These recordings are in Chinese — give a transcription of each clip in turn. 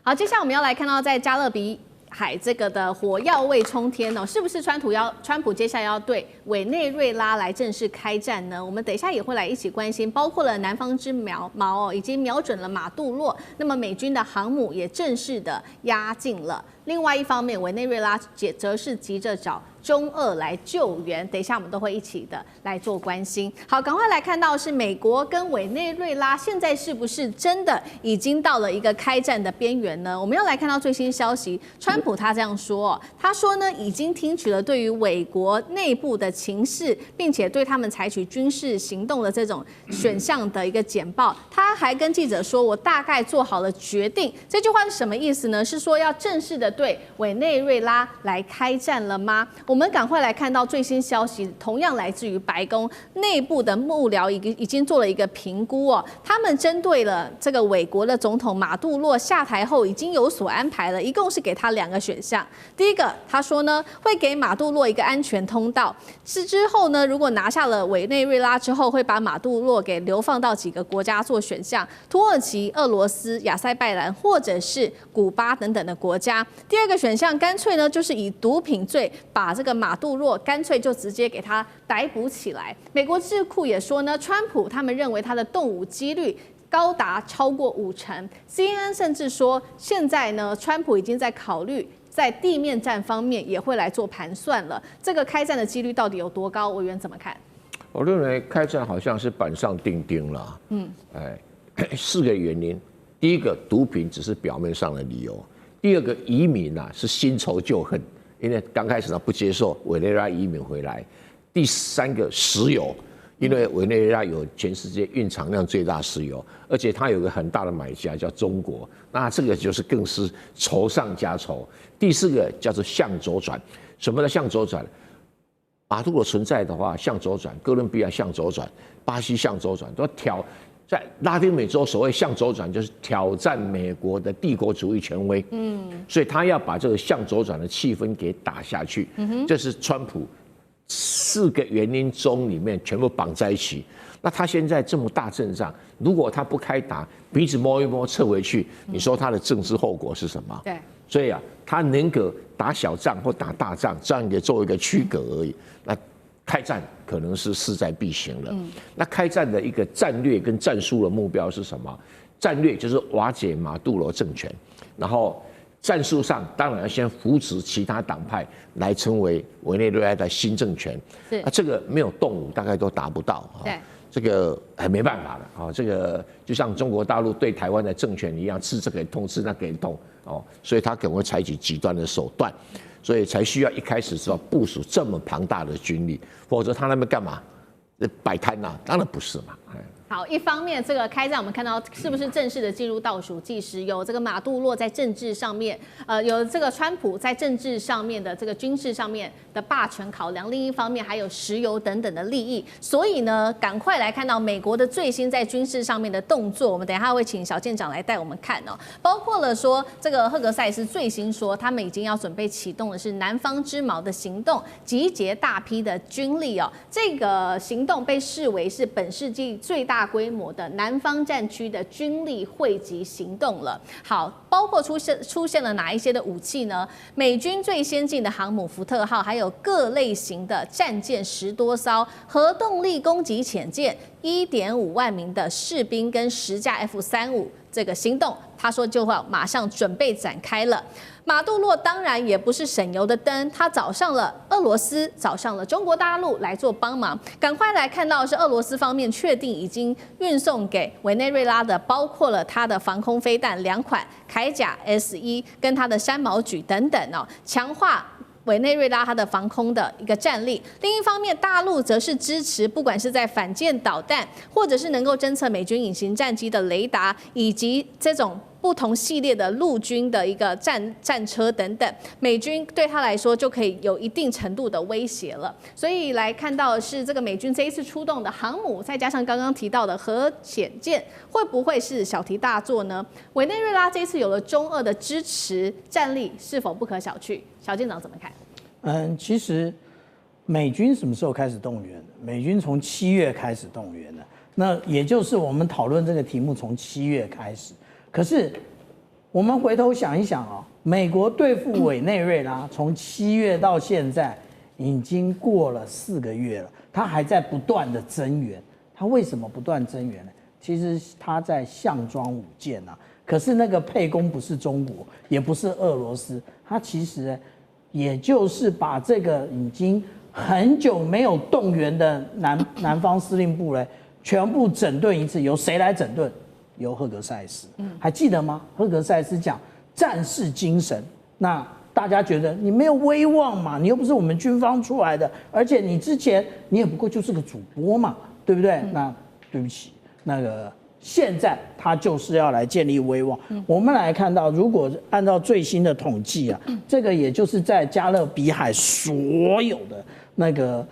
好，接下来我们要来看到在加勒比海这个的火药味冲天哦，是不是川普接下来要对委内瑞拉来正式开战呢？我们等一下也会来一起关心，包括了南方之矛哦，已经瞄准了马杜洛，那么美军的航母也正式的压境了。另外一方面，委内瑞拉则是急着找中俄来救援，等一下我们都会一起的来做关心。好，赶快来看到是美国跟委内瑞拉现在是不是真的已经到了一个开战的边缘呢？我们要来看到最新消息，川普他这样说，他说呢已经听取了对于美国内部的情势，并且对他们采取军事行动的这种选项的一个简报。他还跟记者说，我大概做好了决定。这句话是什么意思呢？是说要正式的对委内瑞拉来开战了吗？我们赶快来看到最新消息，同样来自于白宫内部的幕僚已经做了一个评估哦，他们针对了这个美国的总统马杜洛下台后已经有所安排了，一共是给他2个选项。第一个，他说呢会给马杜洛一个安全通道，之后呢如果拿下了委内瑞拉之后，会把马杜洛给流放到几个国家做选项，土耳其、俄罗斯、亚塞拜然或者是古巴等等的国家。第2个选项干脆呢就是以毒品罪把这个马杜洛干脆就直接给他逮捕起来。美国智库也说呢，川普他们认为他的动武几率高达超过50%。CNN 甚至说，现在呢，川普已经在考虑在地面战方面也会来做盘算了。这个开战的几率到底有多高？委员怎么看？我认为开战好像是板上钉钉了。4个原因：第一个，毒品只是表面上的理由；第2个，移民是新仇旧恨。因为刚开始他不接受委内瑞拉移民回来，第3个石油，因为委内瑞拉有全世界蕴藏量最大石油，而且它有个很大的买家叫中国，那这个就是更是仇上加仇。第4个叫做向左转，什么叫向左转？马杜罗存在的话，向左转，哥伦比亚向左转，巴西向左转，都在拉丁美洲所谓向左转，就是挑战美国的帝国主义权威。所以他要把这个向左转的气氛给打下去。这是川普4个原因中里面全部绑在一起。那他现在这么大阵仗，如果他不开打，鼻子摸一摸撤回去，你说他的政治后果是什么？对，所以他宁可打小仗或打大仗，这样也做一个区隔而已。那开战可能是势在必行了。那开战的一个战略跟战术的目标是什么？战略就是瓦解马杜罗政权，然后战术上当然要先扶持其他党派来成为委内瑞拉的新政权。那这个没有动武大概都达不到。对，这个还没办法了。这个就像中国大陆对台湾的政权一样，吃这个痛，吃那个痛。所以他可能会采取极端的手段。所以才需要一开始是要部署这么庞大的军力，否则他那边干嘛？摆摊呐？当然不是嘛。好，一方面这个开战，我们看到是不是正式的进入倒数计时？有这个马杜洛在政治上面，有这个川普在政治上面的这个军事上面的霸权考量，另一方面还有石油等等的利益。所以呢，赶快来看到美国的最新在军事上面的动作。我们等一下会请小舰长来带我们看哦，包括了说这个赫格塞斯最新说，他们已经要准备启动的是南方之矛的行动，集结大批的军力哦。这个行动被视为是本世纪最大规模的南方战区的军力汇集行动了。好，包括出现了哪一些的武器呢？美军最先进的航母福特号，还有各类型的战舰10多艘，核动力攻击潜舰，1.5万名的士兵跟10架 F-35，这个行动他说就要马上准备展开了。马杜洛当然也不是省油的灯，他找上了俄罗斯，找上了中国大陆来做帮忙。赶快来看到的是俄罗斯方面确定已经运送给委内瑞拉的，包括了它的防空飞弹2款，铠甲 S1跟它的山毛榉等等哦，强化委内瑞拉它的防空的一个战力。另一方面，大陆则是支持，不管是在反舰导弹，或者是能够侦测美军隐形战机的雷达，以及这种不同系列的陆军的一个战车等等，美军对他来说就可以有一定程度的威胁了。所以来看到的是这个美军这一次出动的航母，再加上刚刚提到的核潜舰，会不会是小题大做呢？委内瑞拉这一次有了中俄的支持，战力是否不可小觑？小舰长怎么看？其实美军什么时候开始动员？美军从7月开始动员的，那也就是我们讨论这个题目从7月开始。可是我们回头想一想啊，美国对付委内瑞拉，从7月到现在已经过了4个月了，他还在不断的增援。他为什么不断增援呢？其实他在项庄舞剑啊。可是那个沛公不是中国，也不是俄罗斯，他其实也就是把这个已经很久没有动员的南方司令部呢，全部整顿一次。由谁来整顿？由赫格塞斯。还记得吗？赫格塞斯讲战士精神，那大家觉得你没有威望嘛，你又不是我们军方出来的，而且你之前你也不过就是个主播嘛，对不对？那对不起，那个现在他就是要来建立威望。我们来看到，如果按照最新的统计啊，这个也就是在加勒比海所有的那个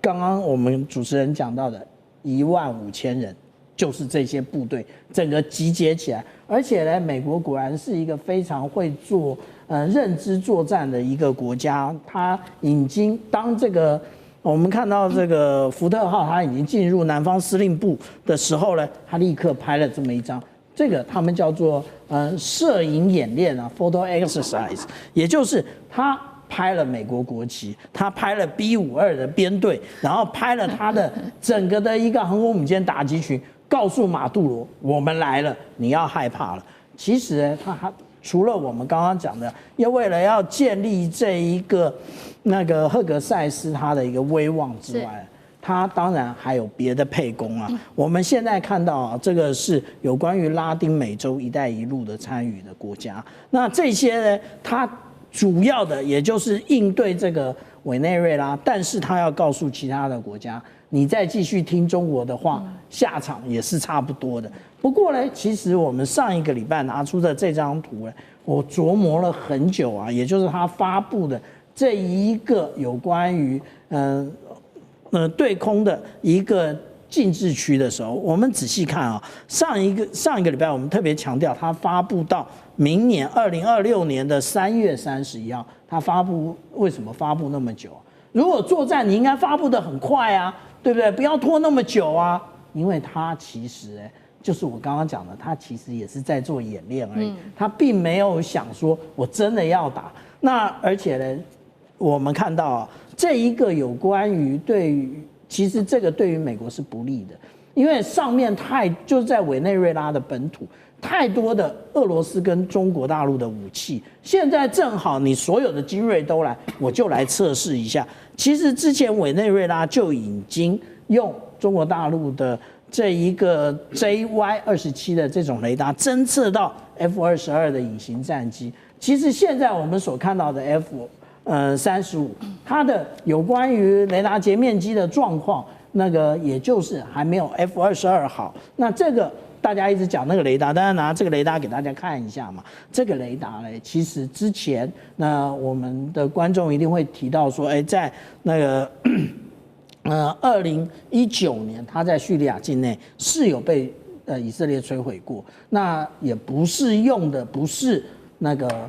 刚刚我们主持人讲到的15000人。就是这些部队整个集结起来，而且呢，美国果然是一个非常会做认知作战的一个国家。它已经当这个我们看到这个福特号，它已经进入南方司令部的时候呢，它立刻拍了这么一张，这个他们叫做摄影演练啊 ，photo exercise， 也就是它拍了美国国旗，他拍了 B-52的编队，然后拍了他的整个的一个航空母舰打击群。告诉马杜罗，我们来了，你要害怕了。其实呢，他除了我们刚刚讲的，要为了要建立这一个那个赫格塞斯他的一个威望之外，他当然还有别的沛公啊。我们现在看到啊，这个是有关于拉丁美洲“一带一路”的参与的国家。那这些呢，他主要的也就是应对这个委内瑞拉，但是他要告诉其他的国家。你再继续听中国的话，下场也是差不多的。不过呢，其实我们上一个礼拜拿出的这张图呢，我琢磨了很久啊，也就是他发布的这一个有关于对空的一个禁制区的时候，我们仔细看啊，上一个礼拜我们特别强调，他发布到明年2026年的3月31号，他发布为什么发布那么久？如果作战，你应该发布的很快啊。对不对？不要拖那么久啊！因为他其实就是我刚刚讲的，他其实也是在做演练而已，他并没有想说我真的要打。那而且呢，我们看到啊，这一个有关于其实这个对于美国是不利的，因为上面就是在委内瑞拉的本土太多的俄罗斯跟中国大陆的武器，现在正好你所有的精锐都来，我就来测试一下。其实之前委内瑞拉就已经用中国大陆的这一个 JY-27的这种雷达侦测到 F-22的隐形战机。其实现在我们所看到的 F-35，它的有关于雷达截面积的状况，那个也就是还没有 F-22好。那这个大家一直讲那个雷达，当然拿这个雷达给大家看一下嘛。这个雷达呢，其实之前那我们的观众一定会提到说，在那个2019年，它在叙利亚境内是有被以色列摧毁过。那也不是用的不是那个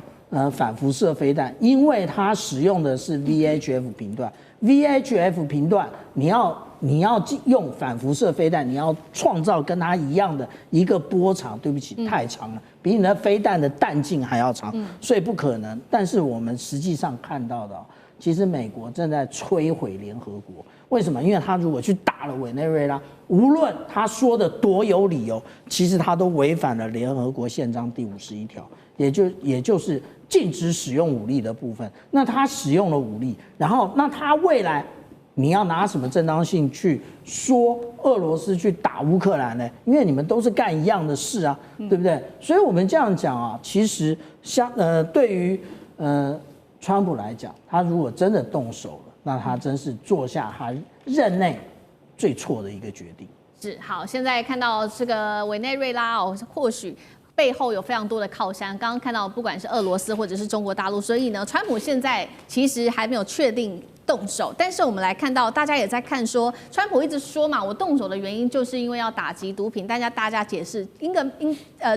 反辐射飞弹，因为它使用的是 VHF 频段。VHF 频段，你要用反辐射飞弹，你要创造跟它一样的一个波长，对不起，太长了，比你的飞弹的弹径还要长，所以不可能。但是我们实际上看到的，其实美国正在摧毁联合国。为什么？因为他如果去打了委内瑞拉，无论他说的多有理由，其实他都违反了联合国宪章第51条，也就是禁止使用武力的部分。那他使用了武力，然后那他未来你要拿什么正当性去说俄罗斯去打乌克兰呢？因为你们都是干一样的事啊，对不对？所以我们这样讲啊，其实对于川普来讲，他如果真的动手了，那他真是做下他任内最错的一个决定。是好，现在看到这个委内瑞拉或许背后有非常多的靠山。刚刚看到，不管是俄罗斯或者是中国大陆，所以呢，川普现在其实还没有确定动手。但是我们来看到，大家也在看说，川普一直说嘛，我动手的原因就是因为要打击毒品。大家解释，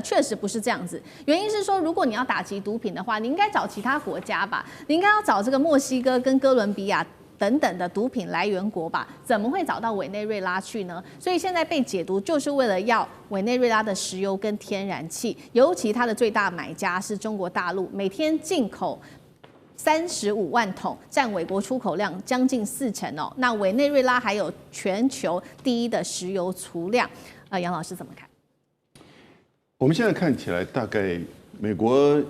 确实不是这样子。原因是说，如果你要打击毒品的话，你应该找其他国家吧，你应该要找这个墨西哥跟哥伦比亚。等等的毒品来源国吧？怎么会找到委内瑞拉去呢？所以现在被解读就是为了要委内瑞拉的石油跟天然气，尤其它的最大买家是中国大陆，每天进口35万桶，占美国出口量将近40%哦。那委内瑞拉还有全球第1的石油储量，杨老师怎么看？我们现在看起来，大概美国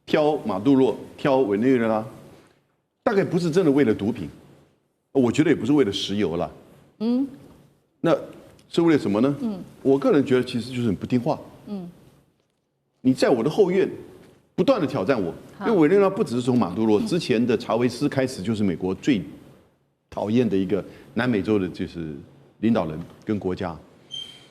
挑马杜罗、挑委内瑞拉，大概不是真的为了毒品，我觉得也不是为了石油了。那是为了什么呢？我个人觉得其实就是很不听话。你在我的后院不断的挑战我，因为委内瑞拉不只是从马杜罗之前的查韦斯开始，就是美国最讨厌的一个南美洲的就是领导人跟国家。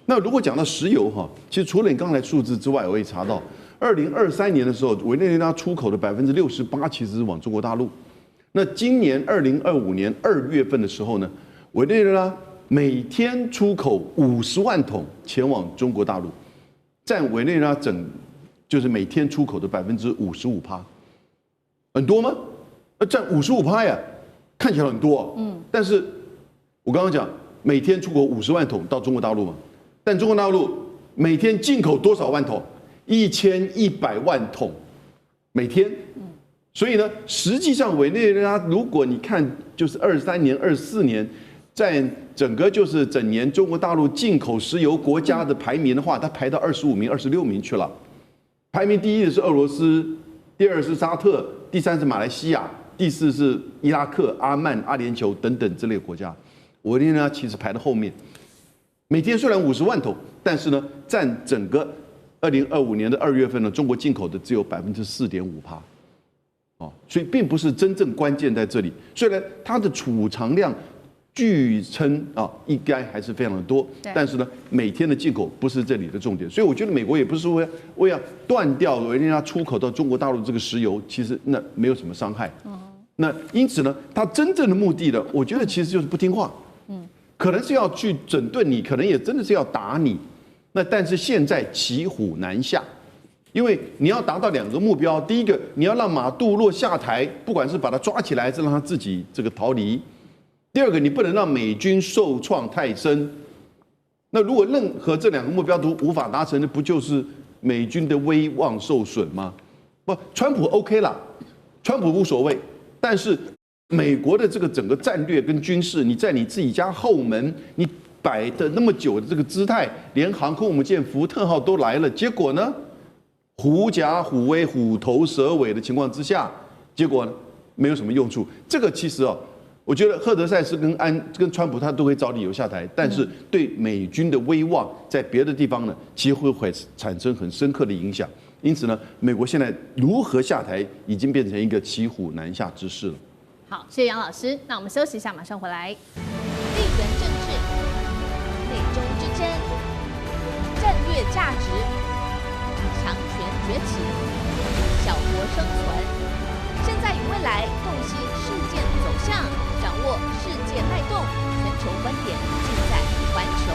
那如果讲到石油哈，其实除了你刚才数字之外，我也查到，2023年的时候，委内瑞拉出口的68%其实是往中国大陆。那今年2025年2月份的时候呢，委内瑞拉每天出口50万桶前往中国大陆，占委内瑞拉就是每天出口的55%，很多吗？占55%呀，看起来很多。但是我刚刚讲每天出口50万桶到中国大陆嘛。但中国大陆每天进口多少万桶？1100万桶每天。所以呢，实际上委内瑞拉，如果你看就是23年、24年，在整个就是整年中国大陆进口石油国家的排名的话，它排到25名、26名去了。排名第1的是俄罗斯，第2是沙特，第3是马来西亚，第4是伊拉克、阿曼、阿联酋等等之类的国家。委内瑞拉其实排在后面。每天虽然50万桶，但是呢，占整个2025年的2月份呢，中国进口的只有4.5%，所以并不是真正关键在这里。虽然它的储藏量据称应该还是非常的多，但是呢，每天的进口不是这里的重点。所以我觉得美国也不是为要断掉委内瑞拉出口到中国大陆这个石油，其实那没有什么伤害。那因此呢，它真正的目的呢，我觉得其实就是不听话。可能是要去整顿你，可能也真的是要打你。那但是现在骑虎难下，因为你要达到2个目标：第一个，你要让马杜罗下台，不管是把他抓起来，还是让他自己这个逃离；第二个，你不能让美军受创太深。那如果任何这2个目标都无法达成，那不就是美军的威望受损吗？不，川普 OK 啦，川普无所谓，但是美国的这个整个战略跟军事，你在你自己家后门，你摆的那么久的这个姿态，连航空母舰福特号都来了，结果呢，狐假虎威、虎头蛇尾的情况之下，结果呢，没有什么用处。这个其实我觉得赫德塞斯跟川普他都会找理由下台，但是对美军的威望在别的地方呢，其实会产生很深刻的影响。因此呢，美国现在如何下台，已经变成一个骑虎难下之势了。好，谢谢杨老师。那我们休息一下，马上回来。地缘政治、内中之争、战略价值、强权崛起、小国生存，现在与未来洞悉事件走向，掌握世界脉动，全球观点尽在环球